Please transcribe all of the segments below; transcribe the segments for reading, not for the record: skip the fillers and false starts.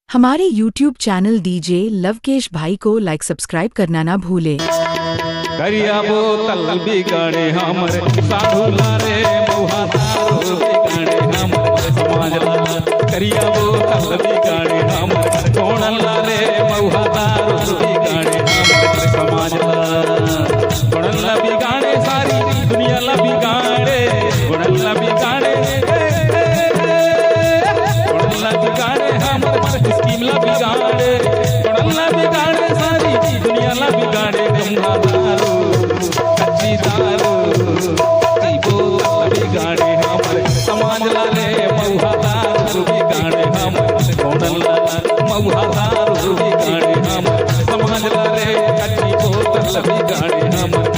हमारे YouTube channel DJ Lavkesh भाई को लाइक सब्सक्राइब करना ना भूले। करिया बोतल बिगाड़े हमरे साधु लारे मौहा दारू बिगाड़े हमरे समाज लाला। करिया बोतल बिगाड़े हमरे कौन लारे मौहा दारू बिगाड़े हमरे समाज लाला। कौन ला बिगाड़े सारी दुनिया ला बिगाड़े, कौन ला बिगाड़े स्कीम ला बिगाड़े, कौन ला बिगाड़े सारी दुनिया ला बिगाड़े। गंगा दारू कच्ची दारू बिगाड़े हमारे समाज लाले मौहा दारू बिगाड़े हमारे कौन ला मौहा दारू बिगाड़े हमारे समाज लाले कच्ची बोतल बिगाड़े हमारे।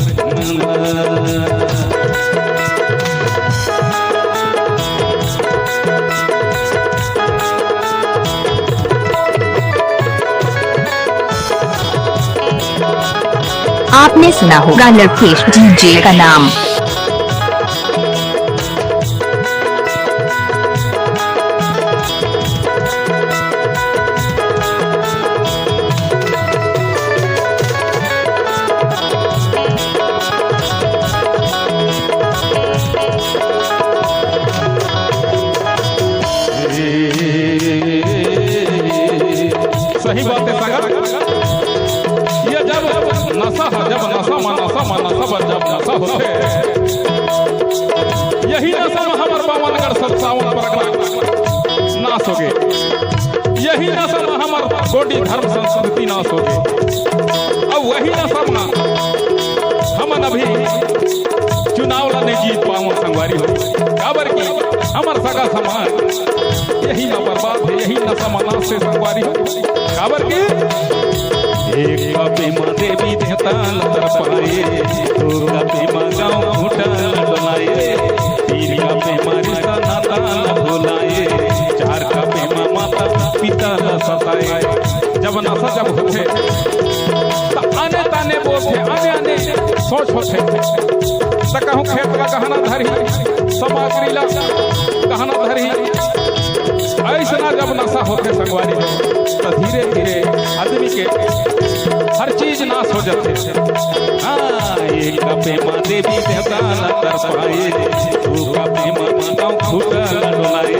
आपने सुना होगा लवकेश डीजे का नाम। सही बात है सागर, ये जब नशा जब नशा जब नशा होते यही नशा में हमार बावनगढ़ सत्तावन परगना नाश हो गए, यही नशा में हमार गोडी धर्म संस्कृति नाश हो गए। अब वही नशा में हमन अभी चुनाव लाने जीत पावन संगवारी हो काबर की हमार सगा समाज यही न बर्बाद है, यही नशा मना से संगवारी हो काबर की एक कपे देवी देवता लतर पाए, दो कपे गाँव घूटा डोलाए, तीन कपे रिश्ता नाता भुलाए, चार कपे माता पिता सताए। जब नशा जब होते आने ताने बोलते आने आने सोच होते कहूँ खेत का गहना धरी सामग्री ला गहना धरी ऐसा जब नशा होते संगवारी में तो धीरे धीरे आदमी के हर चीज नाश हो जाते। एक कपे माँ देवी देवता लतर पाए, दो कपे माँ गाँव घूटा डोलाए,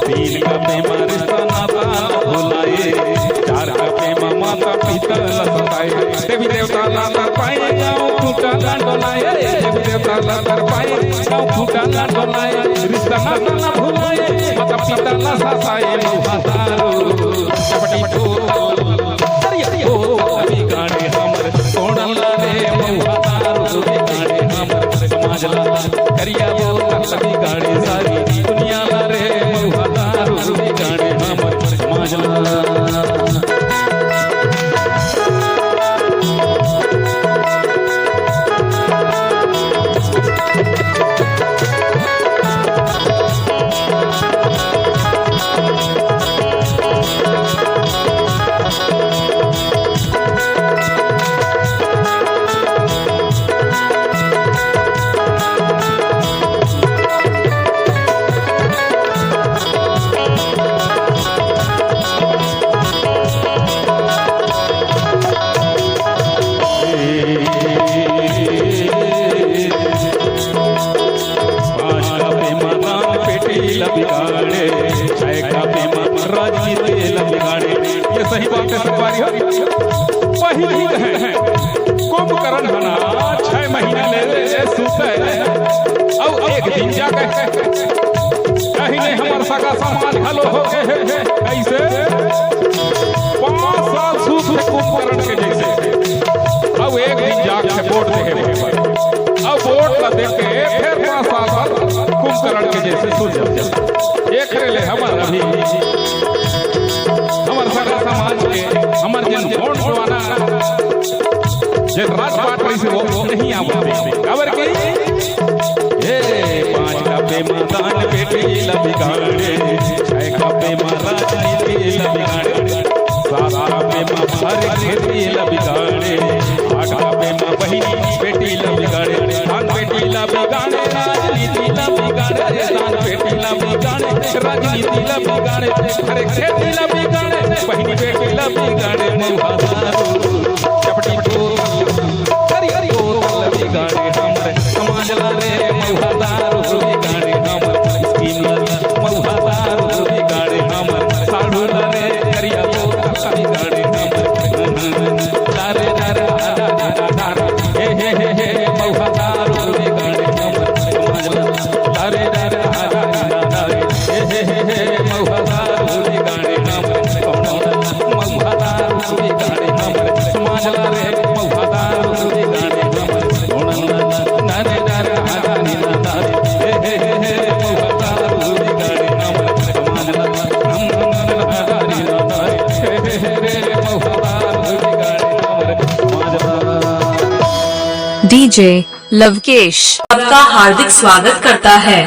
तीन कपे माँ रिश्ता नाता भुलाए, चार कपे माँ माता पिता सताए। देवी देवता लतर पाए गाँव घूटा डोलाए, देवी देवता लतर पाए गाँव घूटा डोलाए, रिश्ता नाता भुलाए, माता पिता सताए। मौहा दारू चपटी बिगाड़े हमर कौन लारे मौहा दारू बिगाड़े हमर समाज लाला। करिया बोतल बिगाड़े सारी दुनिया लारे मौहा दारू बिगाड़े हमर समाज लाला। ये सही बात है संगवारी हो वही है कुंभकर्ण हना 6 महीने ले सुते अब एक दिन जा कहीं नहीं हमार सगा समाज हलो हो गए ऐसे 5 साल सूत कुंभकर्ण के जैसे। अब एक दिन जाके वोट देखे अब वोट ला देख के फिर 5 साल बाद कुंभकर्ण के जैसे सूझ जाए। एक ले हमार अभी हमार सगा समाज के हमार जन वोट दवाना जन राजपाट से वो नहीं आवते खबर के ए 5 कपे दान बेटी ला बिगाड़े, 6 कपे राजनीति ला बिगाड़े, 7 कपे हर खेती ला बिगाड़े, 8 कपे बहिनी बेटी ला बिगाड़े, धान बेटी ला बिगाड़े राजनीति ला बिगाड़े दान बेटी ला बिगाड़े राजनीति ला बिगाड़े हरे खेती ला बिगाड़े बहनी बेटी ला बिगाड़े चपटी हरी हरी ला बिगाड़े हमारे समाज ला रे मऊहादारू बिगाड़े हमारे स्कीम ला मऊहादारू बिगाड़े हमारे साधु ला रे करिया बिगाड़े हमारे दारे दारे हे मऊहादारू बिगाड़े हमारे समाज ला दारे दारे हे मऊहादारू बिगाड़े हमारे मऊहादारू बिगाड़े हमारे समाज ला रे मऊहादारू बिगाड़े हमारे नारे नारे आजानी नारे हे मऊहादारू बिगाड़े हमारे समाज ला आजानी नारे हे मऊहादारू बिगाड़े हमारे समाज ला। डीजे लवकेश आपका हार्दिक स्वागत करता है।